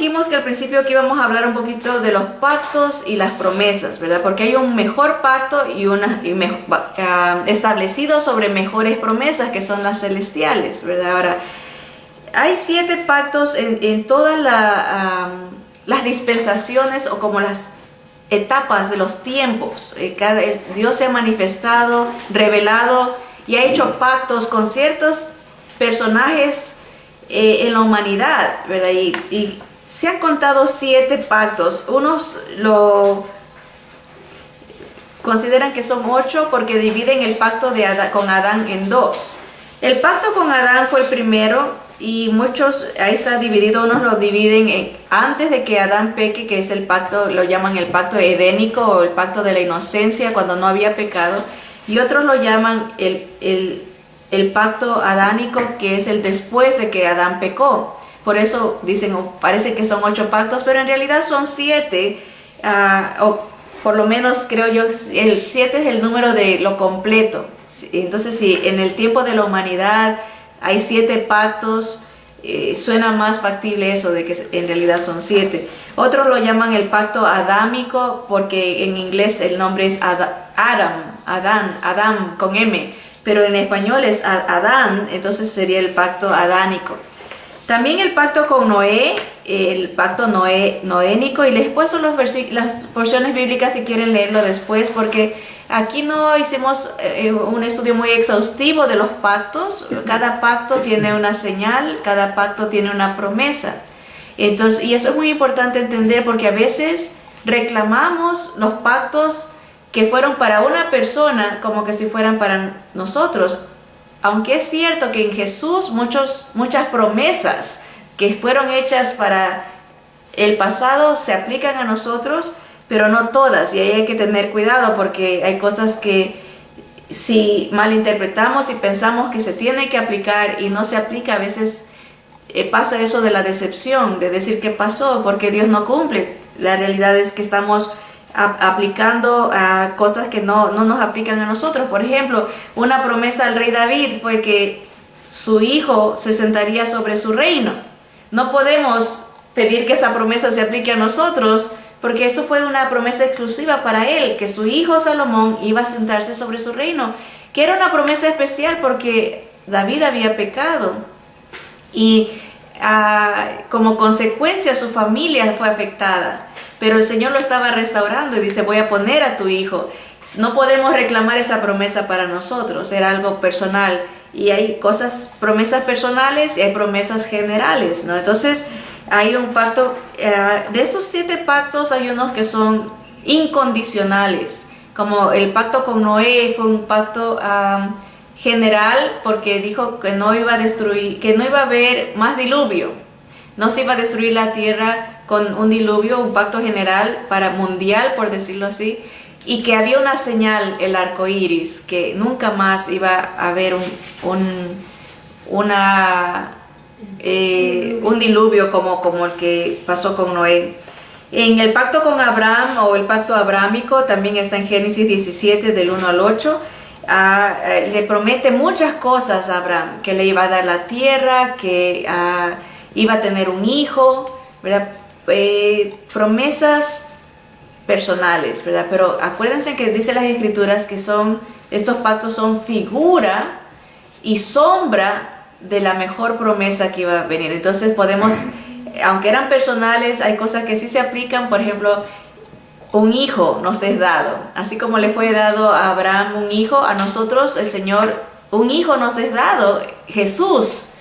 dijimos que al principio que íbamos a hablar un poquito de los pactos y las promesas, ¿verdad? Porque hay un mejor pacto establecido sobre mejores promesas, que son las celestiales, ¿verdad? Ahora, hay 7 pactos en todas las dispensaciones o como las etapas de los tiempos. Dios se ha manifestado, revelado y ha hecho pactos con ciertos personajes en la humanidad, ¿verdad? Y se han contado 7 pactos. Unos lo consideran que son 8 porque dividen el pacto con Adán en 2. El pacto con Adán fue el primero y muchos, ahí está dividido, unos lo dividen antes de que Adán peque, que es el pacto, lo llaman el pacto edénico o el pacto de la inocencia cuando no había pecado, y otros lo llaman el pacto adánico, que es el después de que Adán pecó. Por eso dicen, parece que son 8 pactos, pero en realidad son 7, o por lo menos creo yo, el 7 es el número de lo completo. Entonces, si en el tiempo de la humanidad hay 7 pactos, suena más factible eso de que en realidad son 7. Otros lo llaman el pacto adámico, porque en inglés el nombre es Adán con M, pero en español es Adán, entonces sería el pacto adánico. También el pacto con Noé, el pacto noénico, y les he puesto las porciones bíblicas si quieren leerlo después, porque aquí no hicimos un estudio muy exhaustivo de los pactos. Cada pacto tiene una señal, cada pacto tiene una promesa. Entonces, y eso es muy importante entender, porque a veces reclamamos los pactos que fueron para una persona como que si fueran para nosotros. Aunque es cierto que en Jesús muchas promesas que fueron hechas para el pasado se aplican a nosotros, pero no todas, y ahí hay que tener cuidado, porque hay cosas que si malinterpretamos y pensamos que se tiene que aplicar y no se aplica, a veces pasa eso de la decepción, de decir qué pasó, porque Dios no cumple. La realidad es que estamos aplicando a cosas que no nos aplican a nosotros. Por ejemplo, una promesa al rey David fue que su hijo se sentaría sobre su reino. No podemos pedir que esa promesa se aplique a nosotros, porque eso fue una promesa exclusiva para él, que su hijo Salomón iba a sentarse sobre su reino, que era una promesa especial porque David había pecado y como consecuencia su familia fue afectada. Pero el Señor lo estaba restaurando y dice, voy a poner a tu hijo. No podemos reclamar esa promesa para nosotros, era algo personal. Y hay promesas personales y hay promesas generales, ¿no? Entonces, hay un pacto, de estos 7 pactos hay unos que son incondicionales. Como el pacto con Noé fue un pacto general, porque dijo que no iba a destruir, que no iba a haber más diluvio. No se iba a destruir la tierra con un diluvio, un pacto general mundial, por decirlo así, y que había una señal, el arco iris, que nunca más iba a haber un diluvio como el que pasó con Noé. En el pacto con Abraham, o el pacto abrámico, también está en Génesis 17, del 1 al 8, le promete muchas cosas a Abraham, que le iba a dar la tierra, que iba a tener un hijo, ¿verdad? Promesas personales, ¿verdad? Pero acuérdense que dice las escrituras que estos pactos son figura y sombra de la mejor promesa que iba a venir. Entonces aunque eran personales, hay cosas que sí se aplican. Por ejemplo, un hijo nos es dado, así como le fue dado a Abraham un hijo, a nosotros el Señor un hijo nos es dado, Jesús.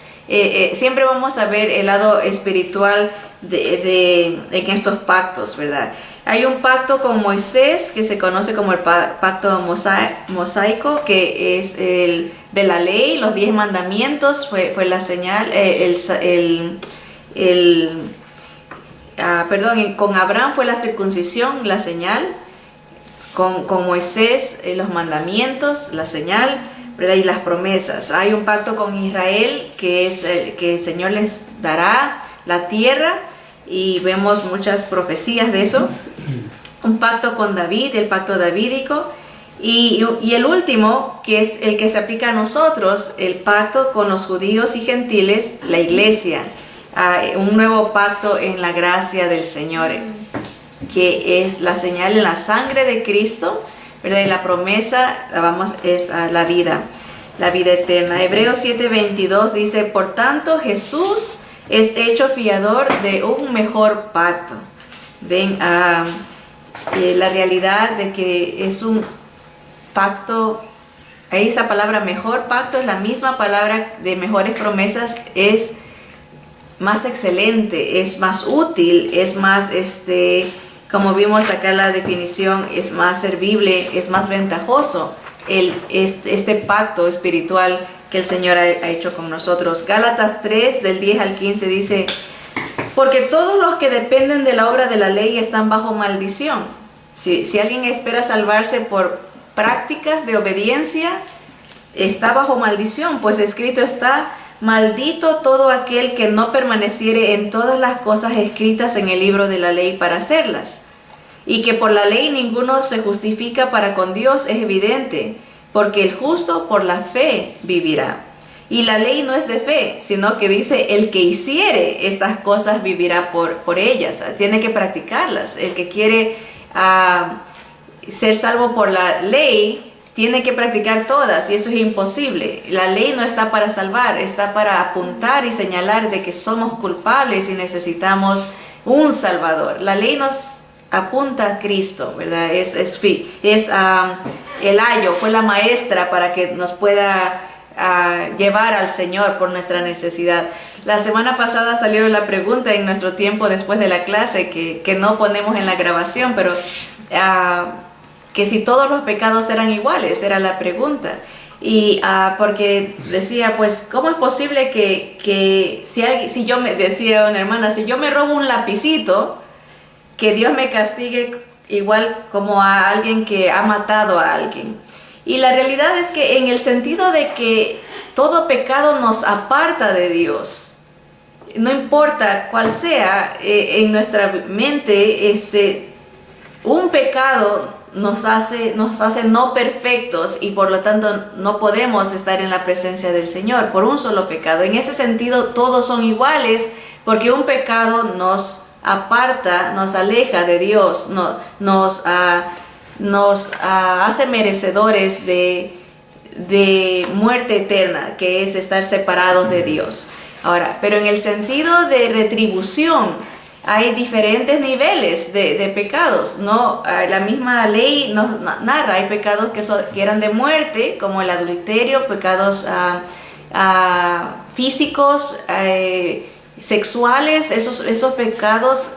Siempre vamos a ver el lado espiritual en estos pactos, ¿verdad? Hay un pacto con Moisés que se conoce como el pacto mosaico, que es el de la ley, los 10 mandamientos, fue la señal, con Abraham fue la circuncisión, la señal, con Moisés los mandamientos, la señal, ¿verdad? Y las promesas. Hay un pacto con Israel que es que el Señor les dará la tierra, y vemos muchas profecías de eso. Un pacto con David, el pacto davídico, y el último, que es el que se aplica a nosotros, el pacto con los judíos y gentiles, la iglesia. un nuevo pacto en la gracia del Señor, que es la señal en la sangre de Cristo, ¿verdad? Y la promesa es la vida eterna. Hebreos 7:22 dice: por tanto Jesús es hecho fiador de un mejor pacto. Ven la realidad de que es un pacto. Ahí esa palabra mejor pacto es la misma palabra de mejores promesas, es más excelente, es más útil, es más, como vimos acá la definición, es más servible, es más ventajoso este pacto espiritual que el Señor ha hecho con nosotros. Gálatas 3, del 10 al 15 dice: porque todos los que dependen de la obra de la ley están bajo maldición. Si alguien espera salvarse por prácticas de obediencia, está bajo maldición, pues escrito está: maldito todo aquel que no permaneciere en todas las cosas escritas en el libro de la ley para hacerlas. Y que por la ley ninguno se justifica para con Dios es evidente, porque el justo por la fe vivirá. Y la ley no es de fe, sino que dice: el que hiciere estas cosas vivirá por ellas. Tiene que practicarlas. El que quiere ser salvo por la ley tiene que practicar todas, y eso es imposible. La ley no está para salvar, está para apuntar y señalar de que somos culpables y necesitamos un Salvador. La ley nos apunta a Cristo, ¿verdad? El ayo, fue la maestra para que nos pueda llevar al Señor por nuestra necesidad. La semana pasada salió la pregunta en nuestro tiempo después de la clase, que no ponemos en la grabación, pero que si todos los pecados eran iguales, era la pregunta. Y porque decía, pues, ¿cómo es posible que si yo me decía una hermana, si yo me robo un lapicito, que Dios me castigue igual como a alguien que ha matado a alguien? Y la realidad es que en el sentido de que todo pecado nos aparta de Dios, no importa cuál sea, en nuestra mente, un pecado nos hace no perfectos, y por lo tanto no podemos estar en la presencia del Señor por un solo pecado. En ese sentido todos son iguales, porque un pecado nos aparta, nos aleja de Dios, nos hace merecedores de muerte eterna, que es estar separados de Dios. Ahora, pero en el sentido de retribución, hay diferentes niveles de pecados, ¿no? La misma ley nos narra, hay pecados que eran de muerte, como el adulterio, pecados físicos, sexuales. Esos pecados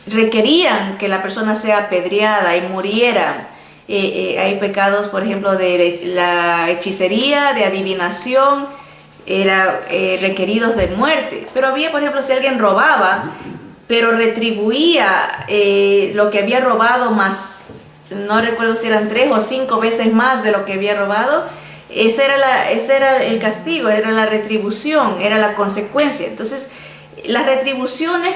requerían que la persona sea apedreada y muriera. Hay pecados, por ejemplo, de la hechicería, de adivinación, requeridos de muerte. Pero había, por ejemplo, si alguien robaba, pero retribuía lo que había robado más, no recuerdo si eran 3 o 5 veces más de lo que había robado, ese era el castigo, era la retribución, era la consecuencia. Entonces, las retribuciones,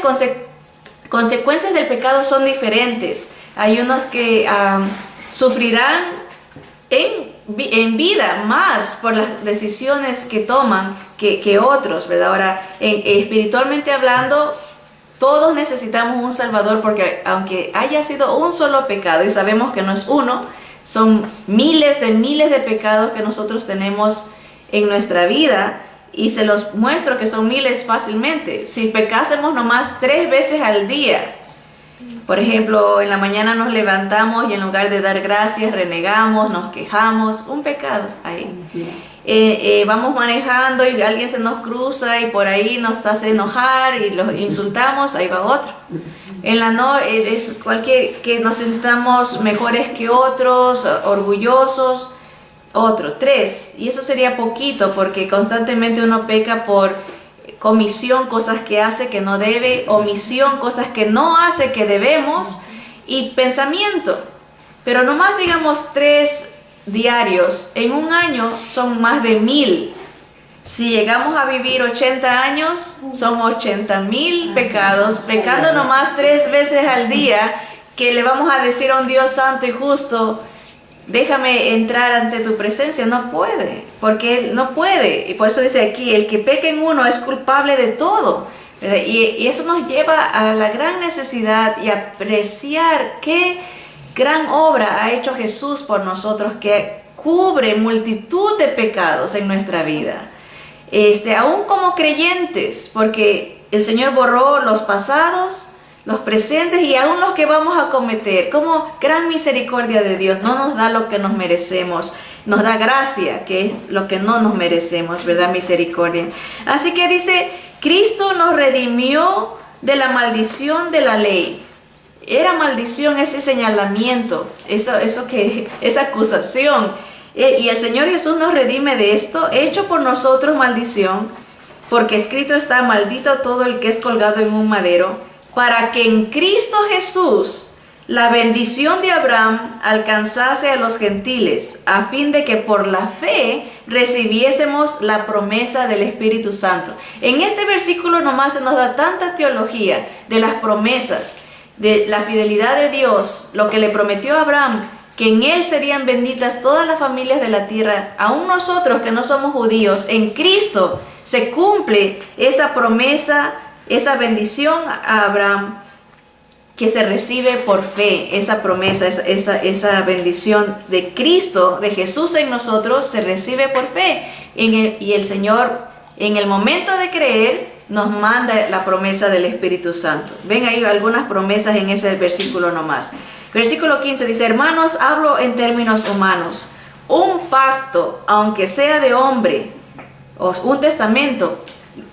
consecuencias del pecado son diferentes. Hay unos que sufrirán en vida más por las decisiones que toman que otros, ¿verdad? Ahora, espiritualmente hablando, todos necesitamos un Salvador, porque aunque haya sido un solo pecado, y sabemos que no es uno, son miles de pecados que nosotros tenemos en nuestra vida, y se los muestro que son miles fácilmente. Si pecásemos nomás 3 veces al día, por ejemplo, en la mañana nos levantamos y en lugar de dar gracias renegamos, nos quejamos, un pecado ahí. Vamos manejando y alguien se nos cruza y por ahí nos hace enojar y los insultamos, ahí va otro. En la es que nos sentamos mejores que otros, orgullosos, otro, 3. Y eso sería poquito, porque constantemente uno peca por comisión, cosas que hace que no debe; omisión, cosas que no hace que debemos; y pensamiento. Pero nomás digamos 3 diarios, en un año son más de 1000. Si llegamos a vivir 80 años, son 80,000 pecados, pecando nomás 3 veces al día, que le vamos a decir a un Dios santo y justo: déjame entrar ante tu presencia. No puede, porque Él no puede. Y por eso dice aquí, el que peca en uno es culpable de todo. Y eso nos lleva a la gran necesidad y apreciar qué gran obra ha hecho Jesús por nosotros, que cubre multitud de pecados en nuestra vida. Aún como creyentes, porque el Señor borró los pasados, los presentes y aún los que vamos a cometer. Como gran misericordia de Dios, no nos da lo que nos merecemos, nos da gracia, que es lo que no nos merecemos, ¿verdad? Misericordia. Así que dice, Cristo nos redimió de la maldición de la ley. Era maldición ese señalamiento, esa acusación. Y el Señor Jesús nos redime de esto, hecho por nosotros maldición, porque escrito está, maldito todo el que es colgado en un madero, para que en Cristo Jesús la bendición de Abraham alcanzase a los gentiles, a fin de que por la fe recibiésemos la promesa del Espíritu Santo. En este versículo nomás se nos da tanta teología de las promesas, de la fidelidad de Dios, lo que le prometió a Abraham, que en él serían benditas todas las familias de la tierra. Aún nosotros que no somos judíos, en Cristo se cumple esa promesa, esa bendición a Abraham, que se recibe por fe. Esa promesa, esa bendición de Cristo, de Jesús en nosotros, se recibe por fe. Y el Señor, en el momento de creer, nos manda la promesa del Espíritu Santo. Ven ahí algunas promesas en ese versículo nomás. Versículo 15 dice, hermanos, hablo en términos humanos. Un pacto, aunque sea de hombre, o un testamento,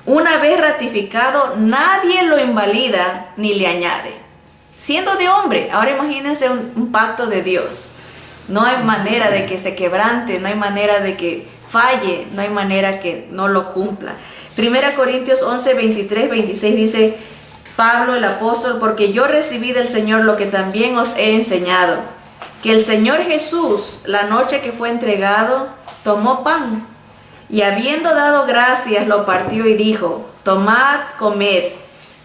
una vez ratificado, nadie lo invalida ni le añade. Siendo de hombre, ahora imagínense un pacto de Dios. No hay manera de que se quebrante, no hay manera de que falle, no hay manera que no lo cumpla. 1 Corintios 11, 23, 26 dice, Pablo el apóstol, porque yo recibí del Señor lo que también os he enseñado, que el Señor Jesús, la noche que fue entregado, tomó pan, y habiendo dado gracias, lo partió y dijo, tomad, comed,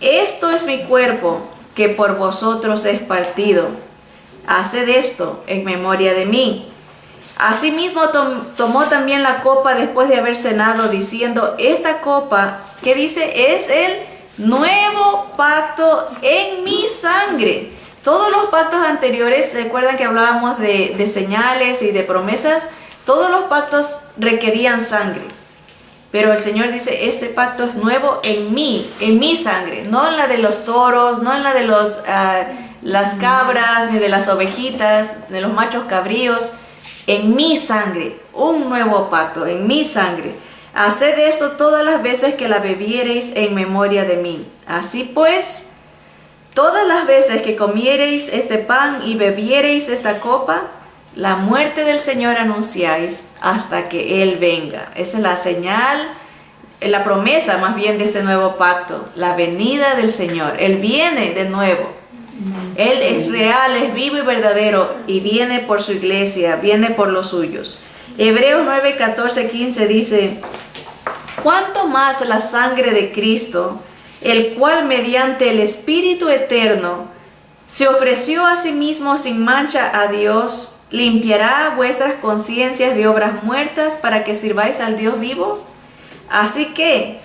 esto es mi cuerpo, que por vosotros es partido. Haced esto en memoria de mí. Asimismo tomó también la copa después de haber cenado, diciendo, esta copa, ¿qué dice? Es el nuevo pacto en mi sangre. Todos los pactos anteriores, ¿se acuerdan que hablábamos de señales y de promesas? Todos los pactos requerían sangre. Pero el Señor dice, este pacto es nuevo en mi sangre, no en la de los toros, no en la de las cabras, ni de las ovejitas, de los machos cabríos, en mi sangre, un nuevo pacto, en mi sangre. Haced esto todas las veces que la bebiereis en memoria de mí. Así pues, todas las veces que comiereis este pan y bebiereis esta copa, la muerte del Señor anunciáis hasta que Él venga. Esa es la señal, la promesa más bien de este nuevo pacto, la venida del Señor. Él viene de nuevo. Él es real, es vivo y verdadero y viene por su iglesia, viene por los suyos. Hebreos 9, 14, 15 dice, ¿cuánto más la sangre de Cristo, el cual mediante el Espíritu eterno se ofreció a sí mismo sin mancha a Dios, limpiará vuestras conciencias de obras muertas para que sirváis al Dios vivo? Así que,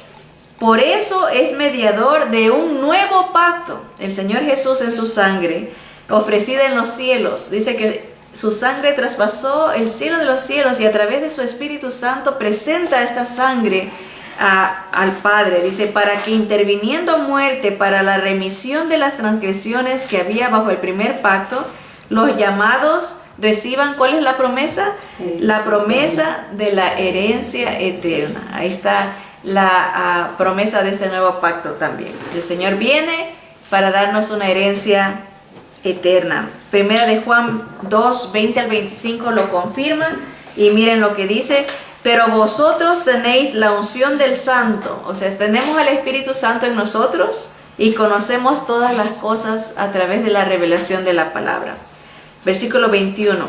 por eso es mediador de un nuevo pacto, el Señor Jesús en su sangre, ofrecida en los cielos. Dice que su sangre traspasó el cielo de los cielos y a través de su Espíritu Santo presenta esta sangre al Padre. Dice, para que interviniendo muerte para la remisión de las transgresiones que había bajo el primer pacto, los llamados reciban, ¿cuál es la promesa? La promesa de la herencia eterna. Ahí está la promesa de este nuevo pacto también. El Señor viene para darnos una herencia eterna. Primera de Juan 2, 20 al 25 lo confirma y miren lo que dice, pero vosotros tenéis la unción del Santo, o sea, tenemos al Espíritu Santo en nosotros y conocemos todas las cosas a través de la revelación de la palabra. Versículo 21,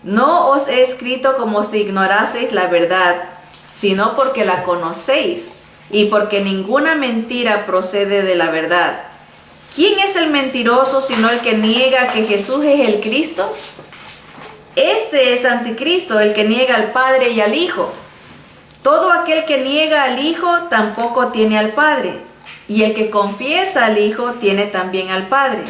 no os he escrito como si ignoraseis la verdad, sino porque la conocéis y porque ninguna mentira procede de la verdad. ¿Quién es el mentiroso sino el que niega que Jesús es el Cristo? Este es anticristo, el que niega al Padre y al Hijo. Todo aquel que niega al Hijo tampoco tiene al Padre, y el que confiesa al Hijo tiene también al Padre.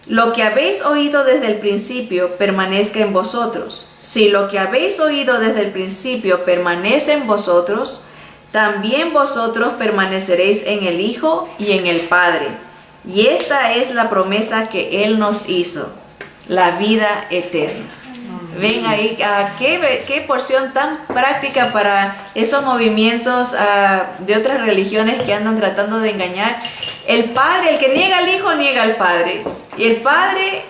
Lo que habéis oído desde el principio permanezca en vosotros. Si lo que habéis oído desde el principio permanece en vosotros, también vosotros permaneceréis en el Hijo y en el Padre. Y esta es la promesa que Él nos hizo, la vida eterna. Ven ahí, qué porción tan práctica para esos movimientos de otras religiones que andan tratando de engañar. El Padre, el que niega al Hijo, niega al Padre. Y el Padre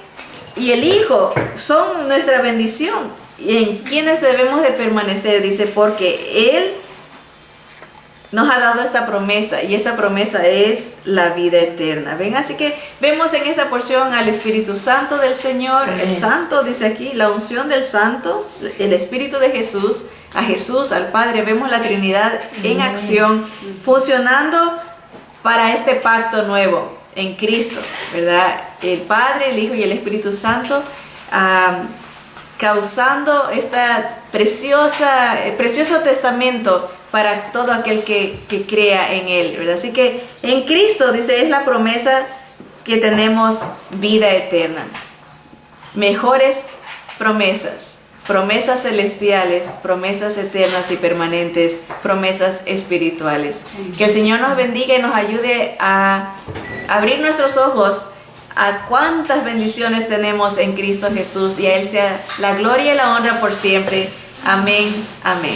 y el Hijo son nuestra bendición. Y en quienes debemos de permanecer, dice, porque Él nos ha dado esta promesa, y esa promesa es la vida eterna. ¿Ven? Así que vemos en esta porción al Espíritu Santo del Señor, el Santo, dice aquí, la unción del Santo, el Espíritu de Jesús, a Jesús, al Padre. Vemos la Trinidad en acción, funcionando para este pacto nuevo en Cristo, ¿verdad? El Padre, el Hijo y el Espíritu Santo, causando esta precioso testamento para todo aquel que crea en Él, ¿verdad? Así que en Cristo, dice, es la promesa que tenemos vida eterna. Mejores promesas, promesas celestiales, promesas eternas y permanentes, promesas espirituales. Que el Señor nos bendiga y nos ayude a abrir nuestros ojos a cuántas bendiciones tenemos en Cristo Jesús, y a Él sea la gloria y la honra por siempre. Amén, amén.